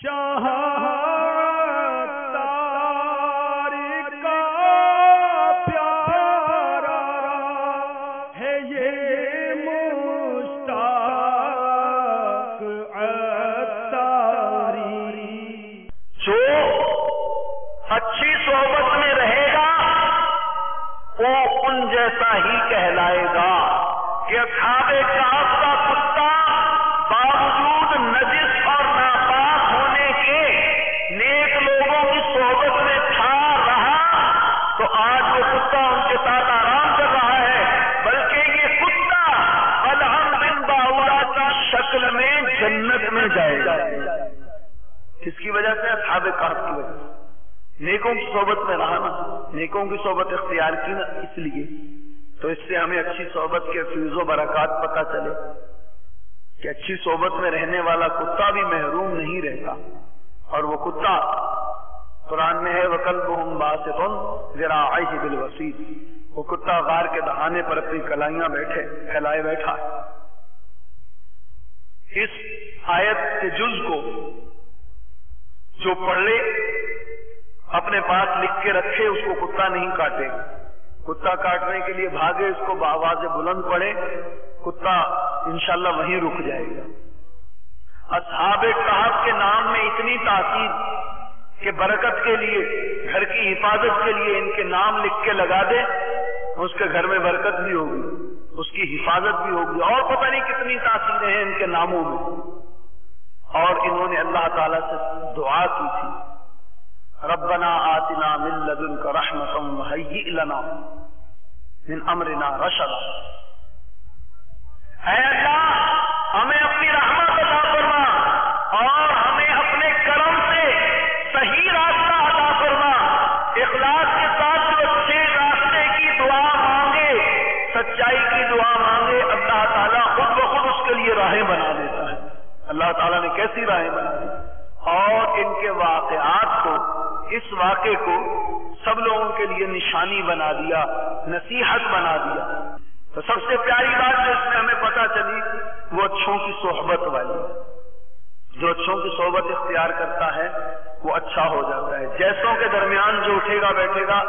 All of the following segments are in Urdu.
شاہ تار کا پیارا ہے یہ مشتاق عطاری. جو اچھی صحبت میں رہے گا وہ ان جیسا ہی کہلائے گا کہ اصحاب کہف کا کتا باوجود نجس اور ناپاک ہونے کے نیک لوگوں کی صحبت میں تھا رہا تو آج وہ کتا ان کے ساتھ آرام کر رہا ہے، بلکہ یہ کتا الحم بن باورا کی شکل میں جنت میں جائے گا. کس کی وجہ سے؟ اصحاب کہف کی وجہ سے. نیکوں کی صحبت میں رہا نا، نیکوں کی صحبت اختیار کی نا، اس لیے تو اس سے ہمیں اچھی صحبت کے فیض و برکات پتہ چلے کہ اچھی صحبت میں رہنے والا کتا بھی محروم نہیں رہتا. اور وہ کتا قرآن میں ہے وَكَلْبُهُمْ بَاسِطٌ ذِرَاعَيْهِ بِالْوَصِيدِ، وہ کتا غار کے دہانے پر اپنی کلائیاں پھیلائے بیٹھا ہے. اس آیت کے جز کو جو پڑھ لے اپنے پاس لکھ کے رکھے اس کو کتا نہیں کاٹے. کتا کاٹنے کے لیے بھاگے اس کو بآواز بلند پڑے، کتا انشاءاللہ وہیں رک جائے گا. اصحاب کہف کے نام میں اتنی تاکید کہ برکت کے لیے، گھر کی حفاظت کے لیے ان کے نام لکھ کے لگا دے، اس کے گھر میں برکت بھی ہوگی، اس کی حفاظت بھی ہوگی. اور پتہ نہیں کتنی تاثیریں ہیں ان کے ناموں میں. اور انہوں نے اللہ تعالیٰ سے دعا کی تھی ربنا آتنا من لدنک رحمۃ وہیئ لنا من امرنا رشدا. اے اللہ ہمیں اپنی رحمت عطا فرما اور ہمیں اپنے کرم سے صحیح راستہ عطا فرما. اخلاص کے ساتھ جو اچھے راستے کی دعا مانگے، سچائی کی دعا مانگے، اللہ تعالیٰ خود بخود اس کے لیے راہیں بنا دیتا ہے. اللہ تعالیٰ نے کیسی راہیں بنا دی، اور ان کے واقعات کو، اس واقعے کو سب لوگوں کے لیے نشانی بنا دیا، نصیحت بنا دیا. تو سب سے پیاری بات جو اس میں ہمیں پتہ چلی وہ اچھوں کی صحبت والی. جو اچھوں کی صحبت اختیار کرتا ہے وہ اچھا ہو جاتا ہے. جیسوں کے درمیان جو اٹھے گا بیٹھے گا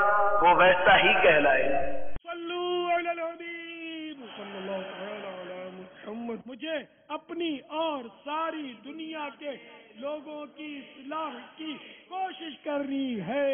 وہ ویسا ہی کہلائے گا. صلو علی الحبیب صلی اللہ تعالی علی محمد. مجھے اپنی اور ساری دنیا کے لوگوں کی اصلاح کی کوشش کرنی ہے.